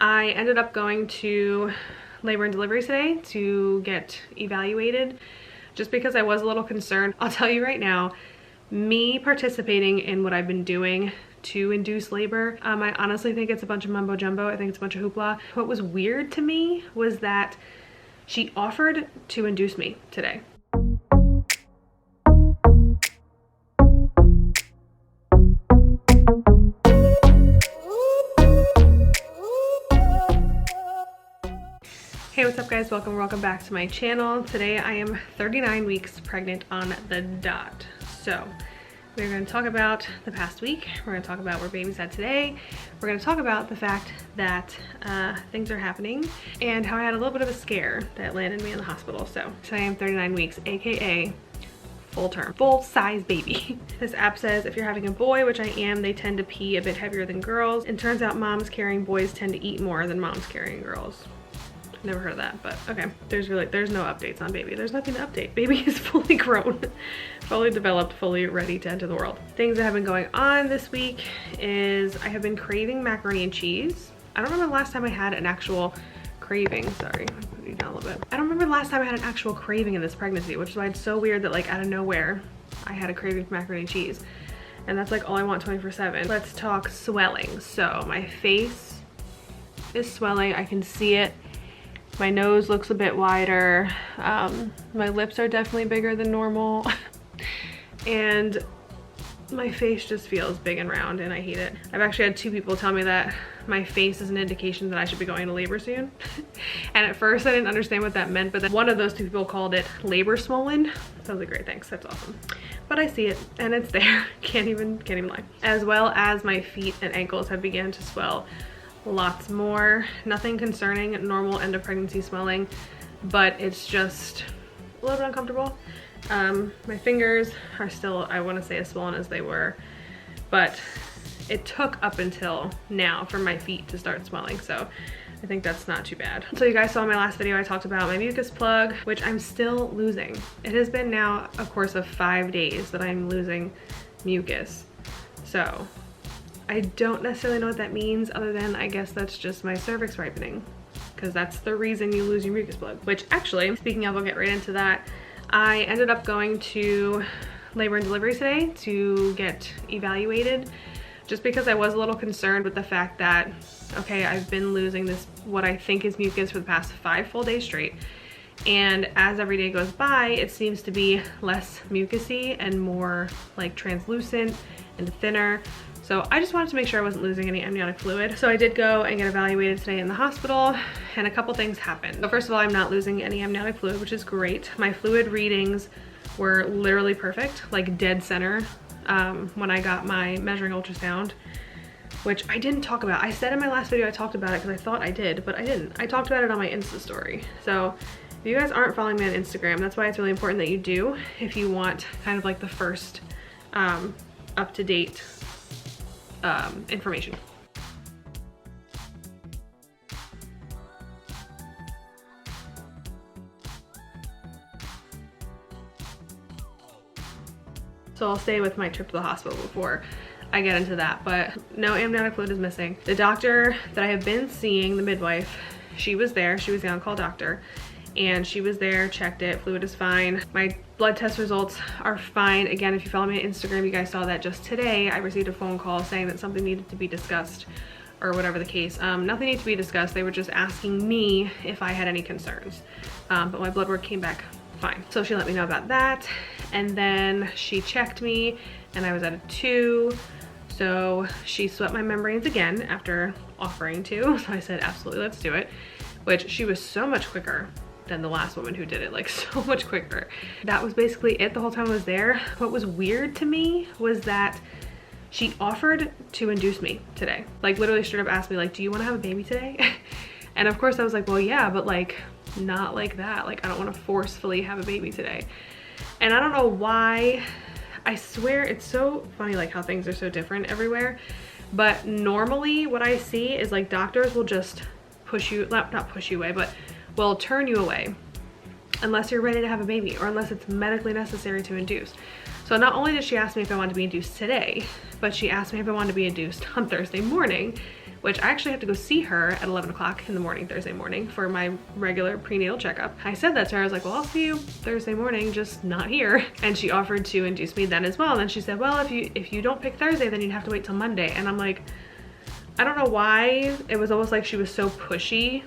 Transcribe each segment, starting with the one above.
I ended up going to labor and delivery today to get evaluated just because I was a little concerned. I'll tell you right now, me participating in what I've been doing to induce labor, I honestly think it's a bunch of mumbo jumbo. I think it's a bunch of hoopla. What was weird to me was that she offered to induce me today. Hey, what's up guys? Welcome back to my channel. Today I am 39 weeks pregnant on the dot. So we're going to talk about the past week. We're going to talk about where baby's at today. We're going to talk about the fact that things are happening and how I had a little bit of a scare that landed me in the hospital. So today I'm 39 weeks, aka full term, full size baby. This app says if you're having a boy, which I am, they tend to pee a bit heavier than girls. It turns out moms carrying boys tend to eat more than moms carrying girls. Never heard of that, but okay. There's no updates on baby. There's nothing to update. Baby is fully grown, fully developed, fully ready to enter the world. Things that have been going on this week is I have been craving macaroni and cheese. I don't remember the last time I had an actual craving. Sorry, I'll put you down a little bit. I don't remember the last time I had an actual craving in this pregnancy, which is why it's so weird that like out of nowhere, I had a craving for macaroni and cheese. And that's like all I want 24/7. Let's talk swelling. So my face is swelling. I can see it. My nose looks a bit wider. My lips are definitely bigger than normal. And my face just feels big and round and I hate it. I've actually had 2 people tell me that my face is an indication that I should be going to labor soon. And at first I didn't understand what that meant, but then one of those 2 people called it labor swollen. So I was like, great, thanks, that's awesome. But I see it and it's there. Can't even lie. As well as my feet and ankles have begun to swell lots more. Nothing concerning, normal end of pregnancy swelling, but it's just a little bit uncomfortable. My fingers are still, I want to say, as swollen as they were, but it took up until now for my feet to start swelling, so I think that's not too bad. So you guys saw in my last video I talked about my mucus plug, which I'm still losing. It has been now a course of 5 days that I'm losing mucus. So I don't necessarily know what that means, other than I guess that's just my cervix ripening, because that's the reason you lose your mucus plug. Which actually, speaking of, I'll get right into that. I ended up going to labor and delivery today to get evaluated, just because I was a little concerned with the fact that, okay, I've been losing this, what I think is mucus, for the past 5 full days straight. And as every day goes by, it seems to be less mucusy and more like translucent and thinner. So I just wanted to make sure I wasn't losing any amniotic fluid. So I did go and get evaluated today in the hospital, and a couple things happened. So first of all, I'm not losing any amniotic fluid, which is great. My fluid readings were literally perfect, like dead center, when I got my measuring ultrasound, which I didn't talk about. I said in my last video I talked about it because I thought I did, but I didn't. I talked about it on my Insta story. So if you guys aren't following me on Instagram, that's why it's really important that you do, if you want kind of like the first up-to-date information. So I'll stay with my trip to the hospital before I get into that, but no amniotic fluid is missing. The doctor that I have been seeing, the midwife, she was there. She was the on-call doctor, and she was there, checked it, fluid is fine. My blood test results are fine. Again, if you follow me on Instagram, you guys saw that just today I received a phone call saying that something needed to be discussed, or whatever the case. Nothing needs to be discussed. They were just asking me if I had any concerns, but my blood work came back fine. So she let me know about that, and then she checked me and I was at a 2. So she swept my membranes again after offering to. So I said, absolutely, let's do it, which she was so much quicker than the last woman who did it, like so much quicker. That was basically it the whole time I was there. What was weird to me was that she offered to induce me today. Like literally straight up asked me, like, do you want to have a baby today? And of course I was like, well, yeah, but like not like that. Like I don't want to forcefully have a baby today. And I don't know why. I swear it's so funny like how things are so different everywhere. But normally what I see is like doctors will just push you, not push you away, but will turn you away unless you're ready to have a baby or unless it's medically necessary to induce. So not only did she ask me if I wanted to be induced today, but she asked me if I wanted to be induced on Thursday morning, which I actually have to go see her at 11 o'clock in the morning, Thursday morning, for my regular prenatal checkup. I said that to her, I was like, well, I'll see you Thursday morning, just not here. And she offered to induce me then as well. And then she said, well, if you don't pick Thursday, then you'd have to wait till Monday. And I'm like, I don't know why. It was almost like she was so pushy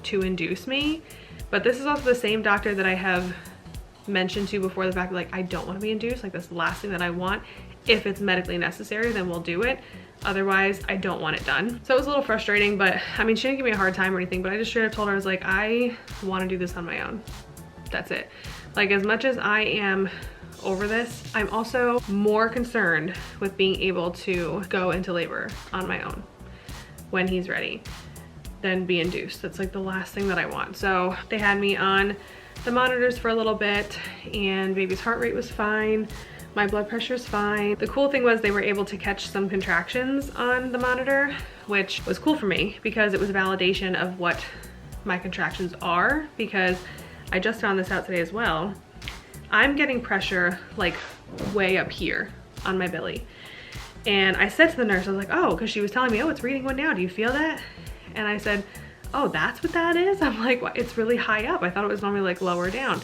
to induce me. But this is also the same doctor that I have mentioned to before, the fact that like, I don't want to be induced. Like, that's the last thing that I want. If it's medically necessary, then we'll do it. Otherwise, I don't want it done. So it was a little frustrating, but I mean, she didn't give me a hard time or anything, but I just straight up told her, I was like, I want to do this on my own. That's it. Like, as much as I am over this, I'm also more concerned with being able to go into labor on my own when he's ready than be induced. That's like the last thing that I want. So they had me on the monitors for a little bit, and baby's heart rate was fine. My blood pressure is fine. The cool thing was they were able to catch some contractions on the monitor, which was cool for me because it was a validation of what my contractions are, because I just found this out today as well. I'm getting pressure like way up here on my belly. And I said to the nurse, I was like, oh, because she was telling me, oh, it's reading one now. Do you feel that? And I said, oh, that's what that is? I'm like, well, it's really high up. I thought it was normally like lower down.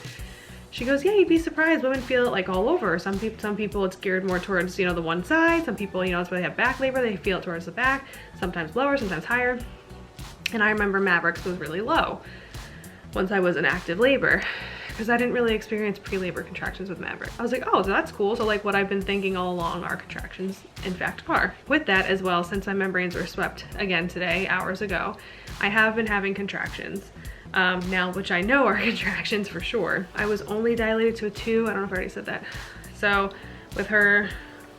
She goes, yeah, you'd be surprised. Women feel it like all over. Some people it's geared more towards, you know, the one side. Some people, you know, that's why they have back labor. They feel it towards the back, sometimes lower, sometimes higher. And I remember Maverick's was really low once I was in active labor, because I didn't really experience pre-labor contractions with Maverick. I was like, oh, so that's cool. So like what I've been thinking all along are contractions, in fact, are. With that as well, since my membranes were swept again today, hours ago, I have been having contractions. Now, which I know are contractions for sure. I was only dilated to a 2. I don't know if I already said that. So with her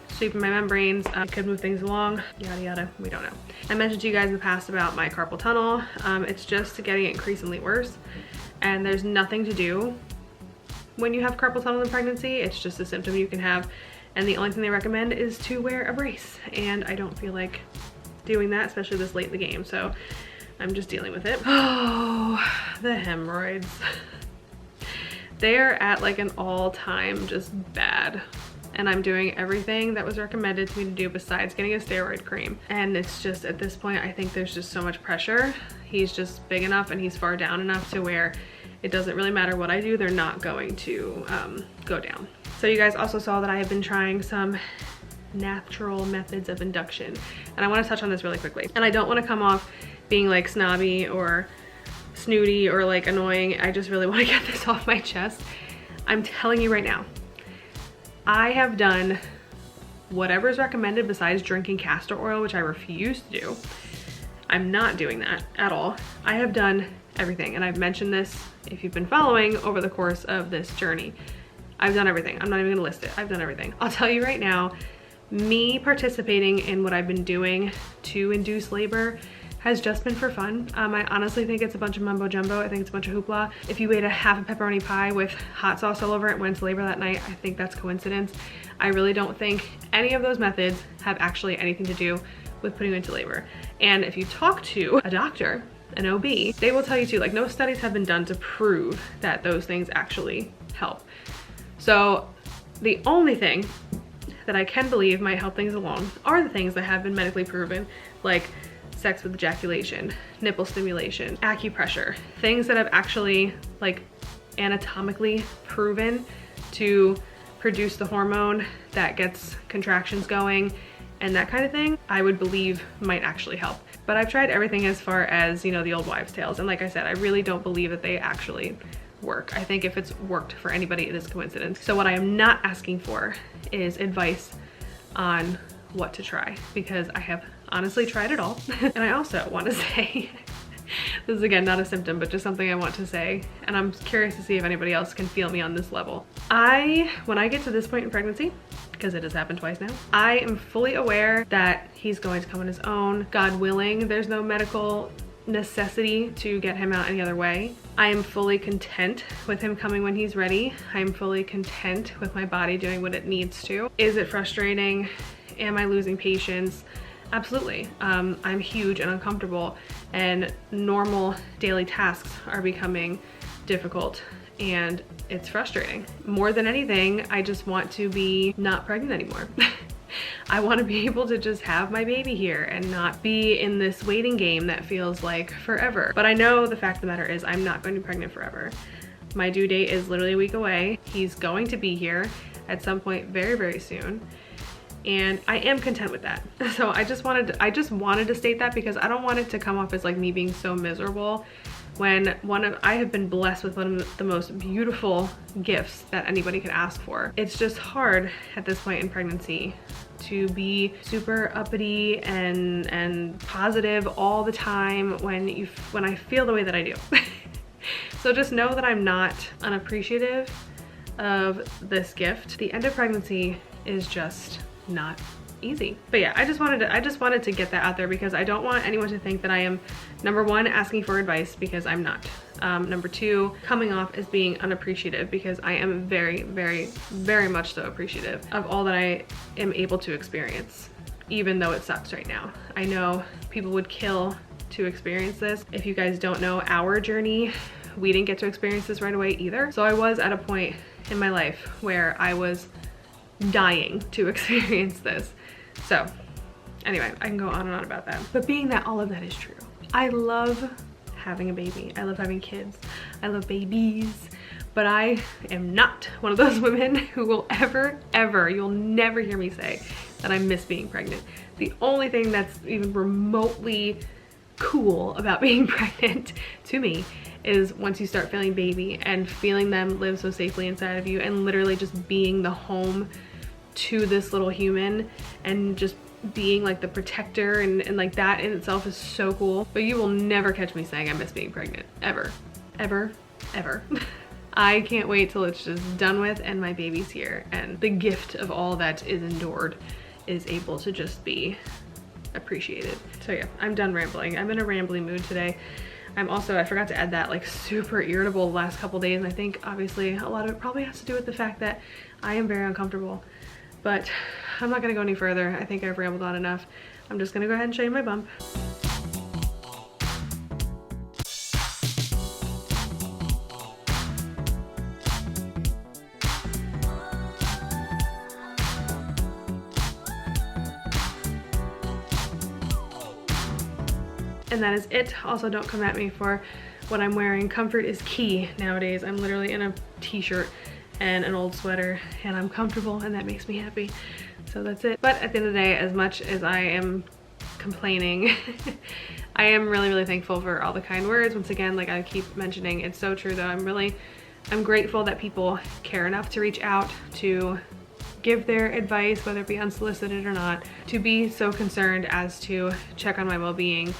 sweeping my membranes, I could move things along, yada yada, we don't know. I mentioned to you guys in the past about my carpal tunnel. It's just getting increasingly worse, and there's nothing to do when you have carpal tunnel in pregnancy. It's just a symptom you can have, and the only thing they recommend is to wear a brace, and I don't feel like doing that, especially this late in the game. So I'm just dealing with it. Oh, the hemorrhoids. They are at like an all-time just bad. And I'm doing everything that was recommended to me to do besides getting a steroid cream. And it's just, at this point, I think there's just so much pressure. He's just big enough and he's far down enough to where it doesn't really matter what I do, they're not going to go down. So you guys also saw that I have been trying some natural methods of induction. And I want to touch on this really quickly. And I don't want to come off being like snobby or snooty or like annoying. I just really want to get this off my chest. I'm telling you right now, I have done whatever is recommended besides drinking castor oil, which I refuse to do. I'm not doing that at all. I have done everything, and I've mentioned this if you've been following over the course of this journey. I've done everything. I'm not even gonna list it. I've done everything. I'll tell you right now, me participating in what I've been doing to induce labor has just been for fun. I honestly think it's a bunch of mumbo jumbo. I think it's a bunch of hoopla. If you ate a half a pepperoni pie with hot sauce all over it and went to labor that night, I think that's coincidence. I really don't think any of those methods have actually anything to do with putting you into labor. And if you talk to a doctor, an OB, they will tell you too, like, no studies have been done to prove that those things actually help. So the only thing that I can believe might help things along are the things that have been medically proven, like sex with ejaculation, nipple stimulation, acupressure, things that have actually like anatomically proven to produce the hormone that gets contractions going and that kind of thing, I would believe might actually help. But I've tried everything as far as, you know, the old wives' tales. And like I said, I really don't believe that they actually work. I think if it's worked for anybody, it is coincidence. So what I am not asking for is advice on what to try, because I have honestly tried it all. And I also want to say, this is again not a symptom, but just something I want to say, and I'm curious to see if anybody else can feel me on this level. When I get to this point in pregnancy, because it has happened twice now, I am fully aware that he's going to come on his own. God willing, there's no medical necessity to get him out any other way. I am fully content with him coming when he's ready. I am fully content with my body doing what it needs to. Is it frustrating? Am I losing patience? Absolutely. I'm huge and uncomfortable, and normal daily tasks are becoming difficult, and it's frustrating. More than anything, I just want to be not pregnant anymore. I want to be able to just have my baby here and not be in this waiting game that feels like forever. But I know the fact of the matter is I'm not going to be pregnant forever. My due date is literally a week away. He's going to be here at some point very, very soon. And I am content with that. So I just wanted to state that, because I don't want it to come off as like me being so miserable when I have been blessed with one of the most beautiful gifts that anybody could ask for. It's just hard at this point in pregnancy to be super uppity and positive all the time when I feel the way that I do. So just know that I'm not unappreciative of this gift. The end of pregnancy is just not easy. But yeah, I just wanted to get that out there, because I don't want anyone to think that I am, number one, asking for advice, because I'm not. Number two, coming off as being unappreciative, because I am very, very, very much so appreciative of all that I am able to experience, even though it sucks right now. I know people would kill to experience this. If you guys don't know our journey, we didn't get to experience this right away either. So I was at a point in my life where I was dying to experience this. So anyway, I can go on and on about that. But being that all of that is true, I love having a baby. I love having kids. I love babies. But I am not one of those women who will ever, you'll never hear me say that I miss being pregnant. The only thing that's even remotely cool about being pregnant to me is once you start feeling baby and feeling them live so safely inside of you, and literally just being the home to this little human, and just being like the protector, and like that in itself is so cool. But you will never catch me saying I miss being pregnant, ever, ever, ever. I can't wait till it's just done with and my baby's here, and the gift of all that is endured is able to just be appreciated. So yeah, I'm done rambling. I'm in a rambling mood today. I forgot to add that, like, super irritable the last couple days, and I think obviously a lot of it probably has to do with the fact that I am very uncomfortable. But I'm not gonna go any further. I think I've rambled on enough. I'm just gonna go ahead and show you my bump. And that is it. Also, don't come at me for what I'm wearing. Comfort is key nowadays. I'm literally in a t-shirt and an old sweater, and I'm comfortable, and that makes me happy. So that's it. But at the end of the day, as much as I am complaining, I am really, really thankful for all the kind words. Once again, like I keep mentioning, it's so true though. I'm grateful that people care enough to reach out, to give their advice, whether it be unsolicited or not, to be so concerned as to check on my well-being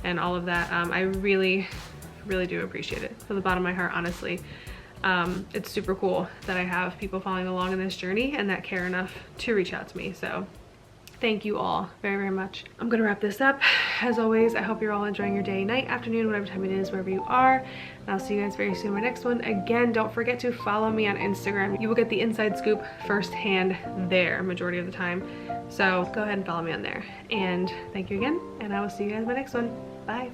and all of that. I really, really do appreciate it from the bottom of my heart, honestly. It's super cool that I have people following along in this journey and that care enough to reach out to me. So thank you all very, very much. I'm gonna wrap this up. As always, I hope you're all enjoying your day, night, afternoon, whatever time it is, wherever you are. And I'll see you guys very soon in my next one. Again, don't forget to follow me on Instagram. You will get the inside scoop firsthand there, majority of the time. So go ahead and follow me on there. And thank you again, and I will see you guys in my next one. Bye.